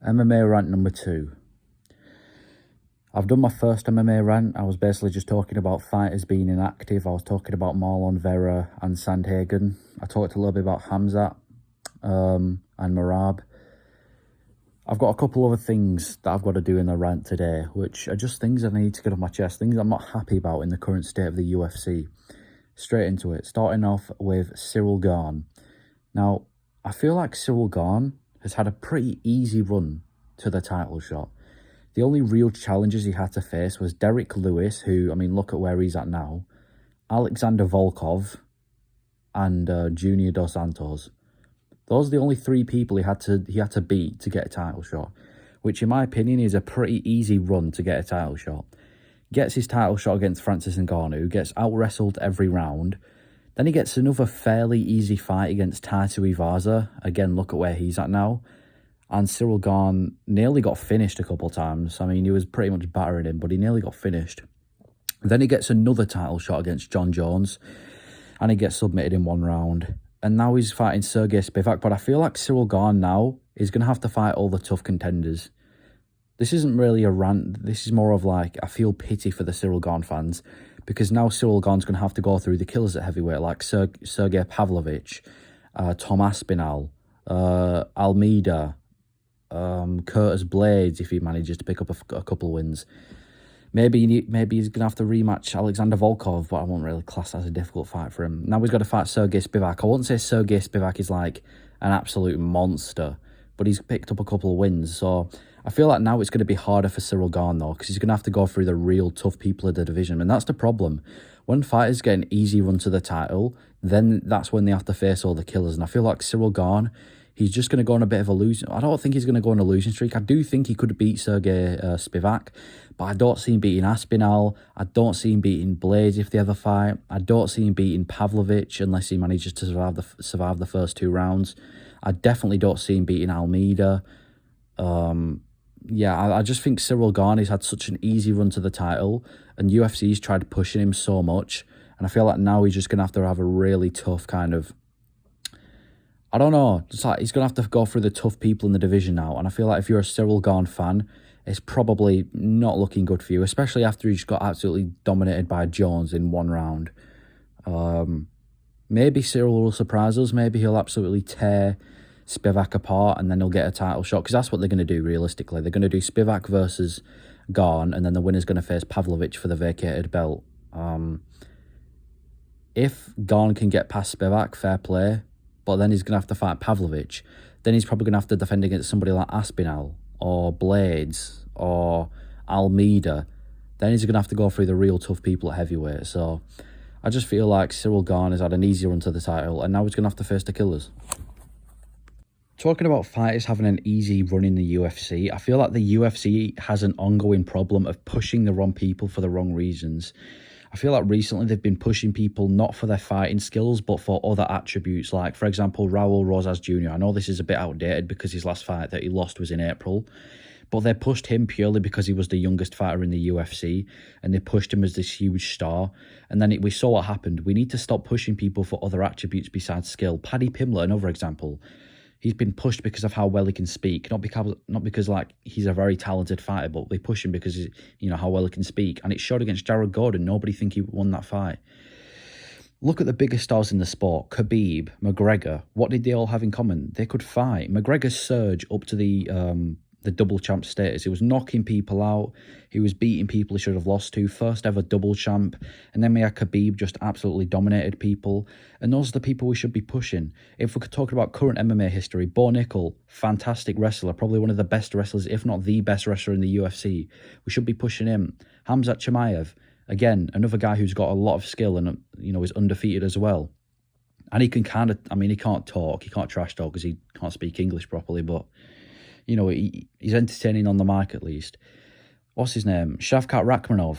MMA rant number 2. I've done my first MMA rant. I was basically just talking about fighters being inactive. I was talking about Marlon Vera and Sandhagen. I talked a little bit about Hamzat and Marab. I've got a couple other things that I've got to do in the rant today, which are just things I need to get off my chest, things I'm not happy about in the current state of the UFC. Straight into it, starting off with Cyril Gane. Now, I feel like Cyril Gane has had a pretty easy run to the title shot. The only real challenges he had to face was Derek Lewis, who, I mean, look at where he's at now, Alexander Volkov, and Junior Dos Santos. Those are the only 3 people he had to beat to get a title shot, which in my opinion is a pretty easy run to get a title shot. Gets his title shot against Francis Ngannou, gets out-wrestled every round. Then he gets another fairly easy fight against Taito Iwaza. Again, look at where he's at now. And Cyril Gane nearly got finished a couple of times. I mean, he was pretty much battering him, but he nearly got finished. Then he gets another title shot against John Jones, and he gets submitted in 1 round. And now he's fighting Sergey Spivak, but I feel like Cyril Gane now is going to have to fight all the tough contenders. This isn't really a rant. This is more of like, I feel pity for the Cyril Gane fans, because now Cyril Gane's going to have to go through the killers at heavyweight, like Sergey Pavlovich, Tom Aspinall, Almeida, Curtis Blades, if he manages to pick up a couple of wins. Maybe he's going to have to rematch Alexander Volkov, but I won't really class that as a difficult fight for him. Now he's got to fight Sergey Spivak. I won't say Sergey Spivak is like an absolute monster, but he's picked up a couple of wins. So I feel like now it's going to be harder for Cyril Gane, though, because he's going to have to go through the real tough people of the division. And that's the problem. When fighters get an easy run to the title, then that's when they have to face all the killers. And I feel like Cyril Gane, he's just going to go on a bit of a losing... I don't think he's going to go on a losing streak. I do think he could beat Sergey Spivak, but I don't see him beating Aspinall. I don't see him beating Blades if they ever fight. I don't see him beating Pavlovich unless he manages to survive the first 2 rounds. I definitely don't see him beating Almeida. I just think Cyril Gane has had such an easy run to the title, and UFC's tried pushing him so much, and I feel like now he's just going to have a really tough kind of... I don't know, it's like he's going to have to go through the tough people in the division now, and I feel like if you're a Cyril Gane fan, it's probably not looking good for you, especially after he just got absolutely dominated by Jones in 1 round. Maybe Cyril will surprise us. Maybe he'll absolutely tear Spivak apart and then he'll get a title shot, because that's what they're going to do realistically. They're going to do Spivak versus Gane, and then the winner's going to face Pavlovich for the vacated belt. If Gane can get past Spivak, fair play, but then he's going to have to fight Pavlovich. Then he's probably going to have to defend against somebody like Aspinall or Blades or Almeida. Then he's going to have to go through the real tough people at heavyweight. So I just feel like Cyril Gane has had an easy run to the title, and now he's going to have to face the killers. Talking about fighters having an easy run in the UFC, I feel like the UFC has an ongoing problem of pushing the wrong people for the wrong reasons. I feel like recently they've been pushing people not for their fighting skills, but for other attributes. Like, for example, Raul Rosas Jr. I know this is a bit outdated because his last fight that he lost was in April, but they pushed him purely because he was the youngest fighter in the UFC, and they pushed him as this huge star. And then we saw what happened. We need to stop pushing people for other attributes besides skill. Paddy Pimblett, another example. He's been pushed because of how well he can speak, not because like he's a very talented fighter, but they push him because how well he can speak. And it showed against Jared Gordon. Nobody think he won that fight. Look at the biggest stars in the sport: Khabib, McGregor. What did they all have in common? They could fight. McGregor's surge up to the double champ status. He was knocking people out. He was beating people he should have lost to. First ever double champ. And then we had Khabib just absolutely dominated people. And those are the people we should be pushing. If we could talk about current MMA history, Bo Nickel, fantastic wrestler, probably one of the best wrestlers, if not the best wrestler in the UFC. We should be pushing him. Hamzat Chimaev, again, another guy who's got a lot of skill and, is undefeated as well. And he can he can't talk, he can't trash talk because he can't speak English properly, but he's entertaining on the mic at least. What's his name? Shavkat Rakhmonov,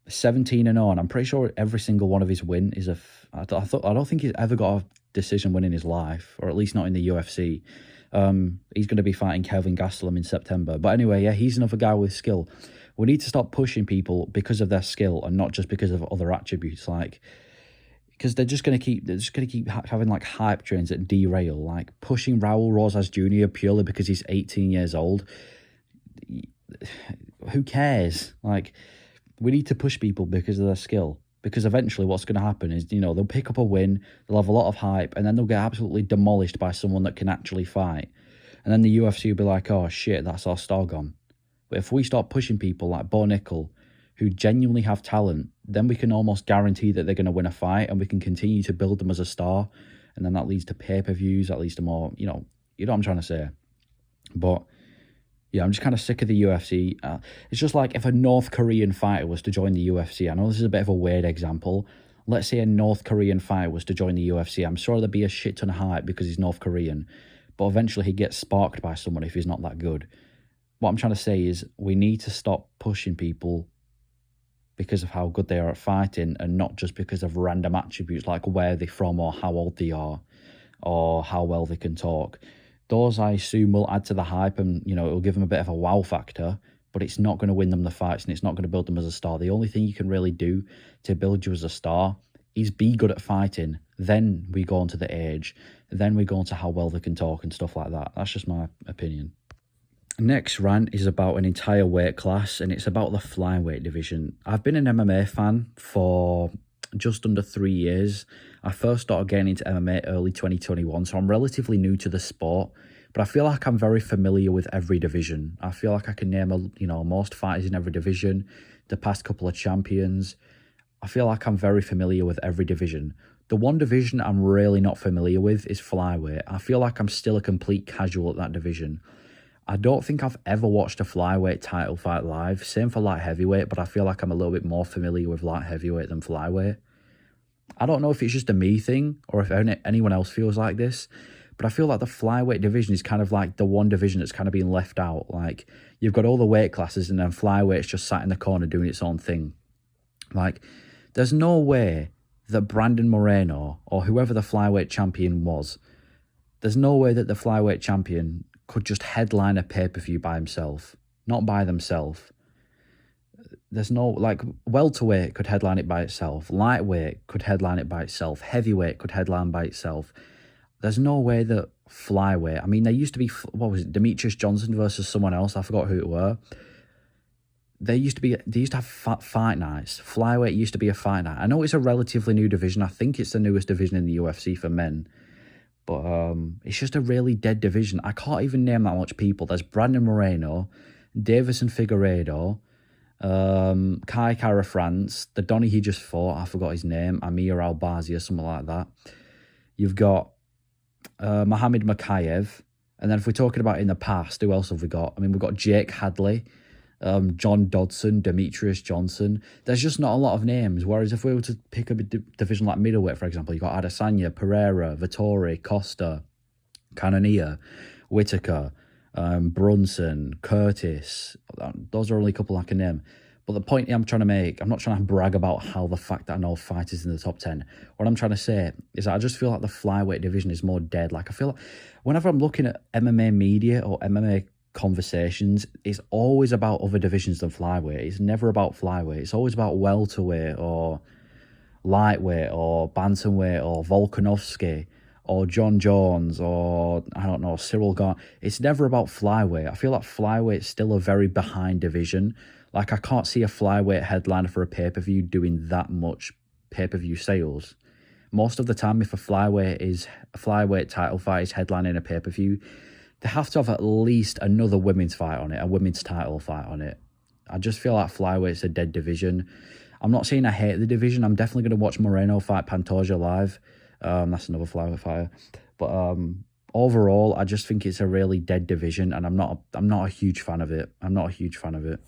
17-0, and I'm pretty sure every single one of his win is I don't think he's ever got a decision win in his life, or at least not in the UFC. He's going to be fighting Kelvin Gastelum in September. But anyway, yeah, he's another guy with skill. We need to stop pushing people because of their skill and not just because of other attributes. Like, because they're just going to keep having like hype trains that derail, like pushing Raul Rosas Jr. purely because he's 18 years old. Who cares? Like, we need to push people because of their skill, because eventually what's going to happen is, you know, they'll pick up a win, they'll have a lot of hype, and then they'll get absolutely demolished by someone that can actually fight. And then the UFC will be like, oh shit, that's our star gone. But if we start pushing people like Bo Nickel, who genuinely have talent, then we can almost guarantee that they're going to win a fight, and we can continue to build them as a star. And then that leads to pay-per-views, that leads to more, you know what I'm trying to say. But yeah, I'm just kind of sick of the UFC. It's just like if a North Korean fighter was to join the UFC. I know this is a bit of a weird example. Let's say a North Korean fighter was to join the UFC. I'm sure there'd be a shit ton of hype because he's North Korean. But eventually he gets sparked by someone if he's not that good. What I'm trying to say is we need to stop pushing people because of how good they are at fighting, and not just because of random attributes like where they're from or how old they are or how well they can talk. Those, I assume, will add to the hype, and, you know, it'll give them a bit of a wow factor, but it's not going to win them the fights, and it's not going to build them as a star. The only thing you can really do to build you as a star is be good at fighting. Then we go on to the age. Then we go on to how well they can talk and stuff like that. That's just my opinion. Next rant is about an entire weight class, and it's about the flyweight division. I've been an MMA fan for just under 3 years. I first started getting into MMA early 2021, so I'm relatively new to the sport, but I feel like I'm very familiar with every division. I feel like I can name, most fighters in every division, the past couple of champions. I feel like I'm very familiar with every division. The one division I'm really not familiar with is flyweight. I feel like I'm still a complete casual at that division. I don't think I've ever watched a flyweight title fight live. Same for light heavyweight, but I feel like I'm a little bit more familiar with light heavyweight than flyweight. I don't know if it's just a me thing or if anyone else feels like this, but I feel like the flyweight division is kind of like the one division that's kind of being left out. Like, you've got all the weight classes and then flyweight's just sat in the corner doing its own thing. Like, there's no way that Brandon Moreno or whoever the flyweight champion was, there's no way that the flyweight champion could just headline a pay-per-view by himself, not by themselves. There's no, like, welterweight could headline it by itself, lightweight could headline it by itself, heavyweight could headline by itself. There's no way that flyweight, I mean, there used to be, what was it, Demetrius Johnson versus someone else, I forgot who it were. They used to have fight nights. Flyweight used to be a fight night. I know it's a relatively new division. I think it's the newest division in the UFC for men. But it's just a really dead division. I can't even name that much people. There's Brandon Moreno, Davison Figueiredo, Kai Kara France, the Donny he just fought, I forgot his name, Amir Albazi or something like that. You've got Mohamed Makayev. And then if we're talking about in the past, who else have we got? I mean, we've got Jake Hadley, John Dodson, Demetrius Johnson. There's just not a lot of names. Whereas if we were to pick up a division like middleweight, for example, you've got Adesanya, Pereira, Vittori, Costa, Cannonier, Whitaker, Brunson, Curtis. Those are only a couple I can name. But the point I'm trying to make, I'm not trying to brag about how the fact that I know fighters in the top 10. What I'm trying to say is that I just feel like the flyweight division is more dead. Like, I feel like whenever I'm looking at MMA media or MMA conversations, it's always about other divisions than flyweight. It's never about flyweight. It's always about welterweight or lightweight or bantamweight or Volkanovski or John Jones or, I don't know, Cyril Gane. It's never about flyweight. I feel like flyweight's still a very behind division. Like, I can't see a flyweight headliner for a pay-per-view doing that much pay-per-view sales. Most of the time, if a flyweight title fight is headlining a pay-per-view, they have to have at least another women's fight on it, a women's title fight on it. I just feel like flyweight's a dead division. I'm not saying I hate the division. I'm definitely going to watch Moreno fight Pantoja live. That's another flyweight fighter. But overall, I just think it's a really dead division, and I'm not a huge fan of it. I'm not a huge fan of it.